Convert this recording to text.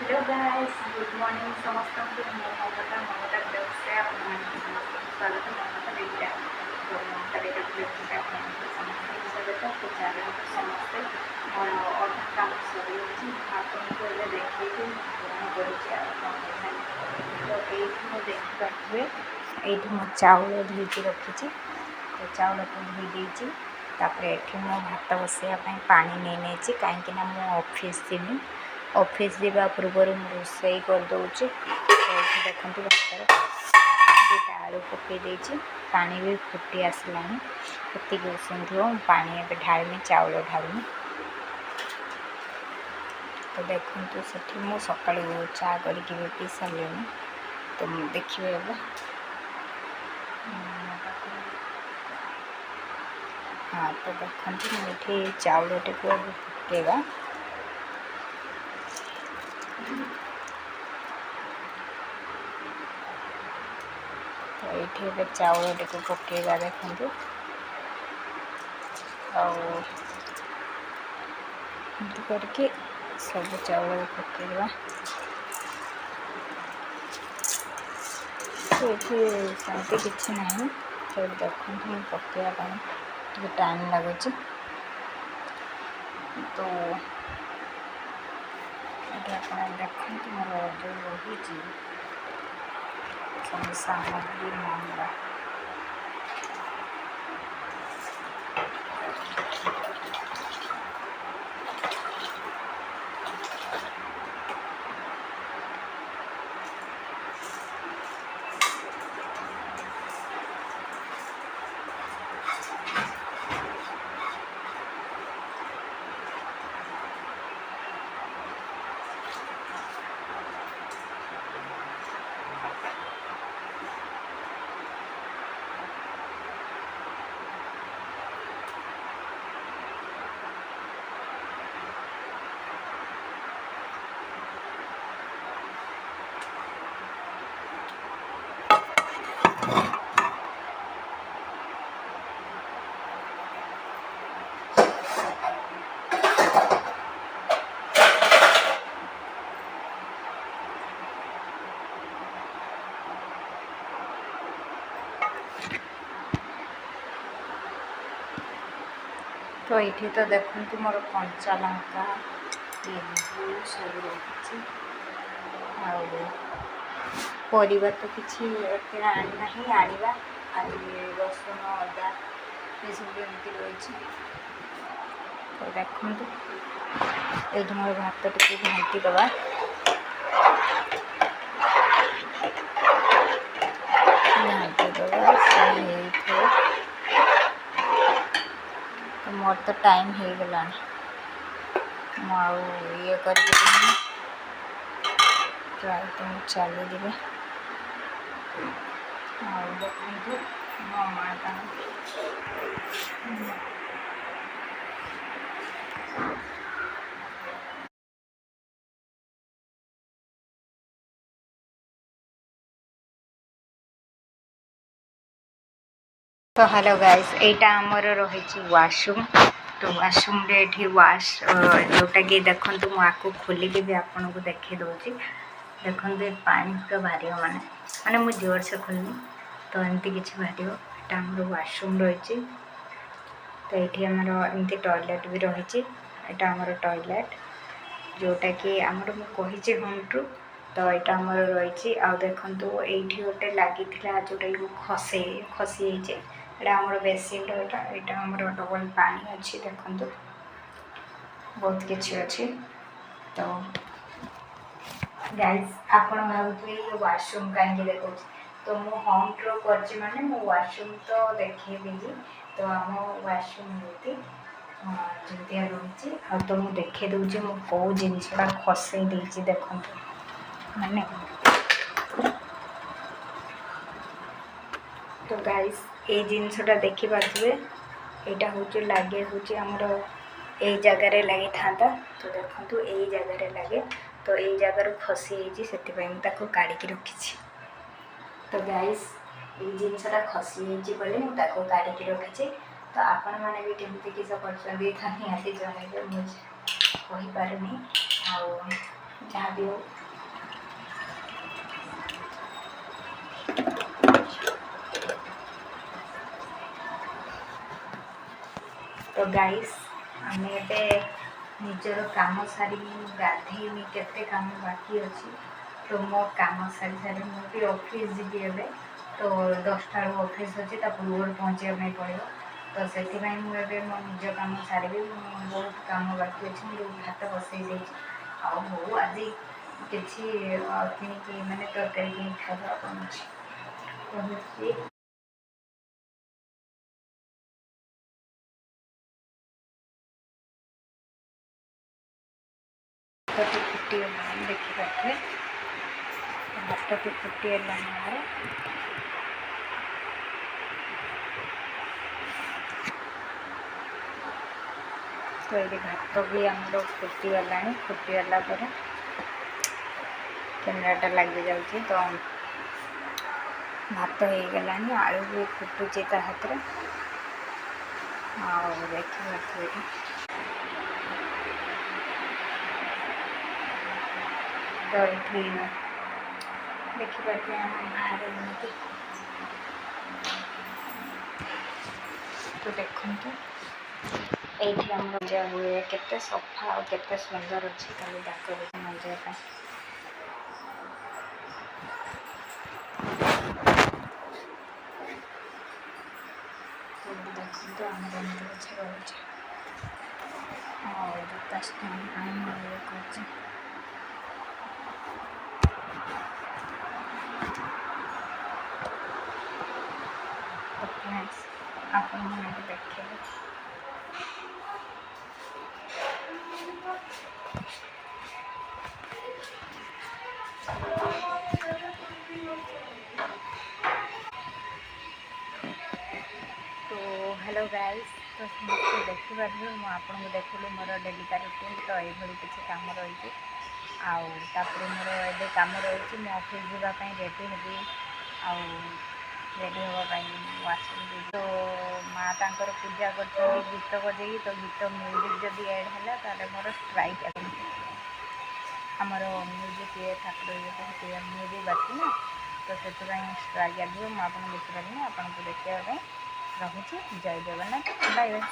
Hello guys, good morning समस्त को ममता blog से समस्त स्वागत ममता देवीरा तो ममता देवी ब्लॉग से समस्त स्वागत। तो चलो समस्ते मोर अधा काम सरी आपको ये देखिए कौन कर तो ये देखिए ये चाउल धोई रखी तो चाउल को धोई देती ये भात बसैया पानी नहीं कहीं मु ऑफिस जीवी ऑफिस जावा पूर्व रोसे करदे देखो भातर दुटा आलू पकई पानी भी फुटी आसला ये उषुम पानी ए ढालमी चाउल ढालमी तो देखो से मु सका चा करके पी सारे तो देखिए हाँ तो देखो मुझे चाउल टे पकेगा तो ये चाउल टे पकेगा देखो करके सब चाउल पकेगा तो ये सेमती किसी ना तो देखो पकेवाई टाइम लगुच तो ये देखते मोर जो रही सब सामग्री मामला तो ये तो देखते मोर कंचा लंका लेबू सब रही परिवा तो किसी आना आनिबा रसुण अदा ये सब एमती रही तो देखो ये मोर भात टी घाटी दबा घाटी दबा तो मोर तो टाइम हो गला ये कर ट्राई तो चली जी देखो मो माँ तो हेलो गाइस एटा आमर रही वाशरूम तो वाशरूम रे ये वाश जोटा कि देखो मुझे खोलिकी भी आपन को देखे दूसरी देखो पानी पूरा बाहर माने माने मुझे जोर से खोलनी तो एमती किसी बाहर यहाँ आमर वाशरूम रही तो ये आमर एमती टॉयलेट भी रही यहाँ आमर टॉयलेट जोटा कि आमर मुझे होम टू तो यहाँ आमर रही आ देखो ये गोटे लगी जोटा कि खसी खसी एटा आमर बेसिन यहाँ आमर डबल पानी अच्छी देखो बहुत किसी अच्छी तो गाइस आपण भावुए ये वाशरूम कहीं देखो तो मु होम टूर कर माने मो वाशरूम तो देखेबी तो आम वाशरूम ये जमी रही आ तो मुझे देखे दूसरी मु कौ जिनसा खसई देती देखो माने तो गाइस ये जिनसटा देखिपे यहाँ हूँ लगे हूँ आमर ये जगार लगी था तो देखो यही जगार लगे तो ये जगार खसी से काढ़ी रखी तो गाइस ये जिनसा खसी बोले मुझे काढ़ी रखी तो आपण मैंने भी केमती किस कर निहाती जनइबे मुझे कहीपरि जहाँ भी हो। तो गाइस आम ए निजर काम सारी गाधेनी केते काम बाकी अच्छी तो मो काम सारी सारी मुझे ऑफिस जी ए तो 10टा ऑफिस अच्छी पूर्व पहुँचे पड़ो तो से मुझे मो निज काम सारी बहुत काम बाकी अच्छे मुझे भात बसई आउ आज किसी कि मैंने तरकारी कि खावा कहूँ भात भी फुटीगला देखिए भात भी फुटीगला तो ये भात भी आमर फुटीगला फुटीगला कैमराटा लग जाऊँगी तो भात हो गला आलू भी फुटुची ता हाथ में देखिए तो देखिए बाहर एमती तो देखु ये आम मजा हुए केते सफा और केते सुंदर अच्छी खाली डेकोरेशन मजा देखो आम गछ रोचे और 10 टाइम कर ଆପଣ ମାନେ ଦେଖିବେ तो हेलो गाइस तो समस्त देखिपारे मुझे देखिली मोर डेलिका रुटीन तो ये किसी कम रही आउे मोर ए कम रही मो ऑफिस जावाई रेडी हेबी आउ रेडी हाँवाई आसुँगी तो माँ तांकर पूजा कर गीत बजे तो गीत म्यूजिक जब एड है मोर स्ट्राइक आमर म्यूजिक ये ठाकुर म्यूजिक बाकी ना तो से स्ट्राइक आगे मुझे आपको देखिपारे आपको देखापी रखुच्छी जय जगन्नाथ बाय बाय।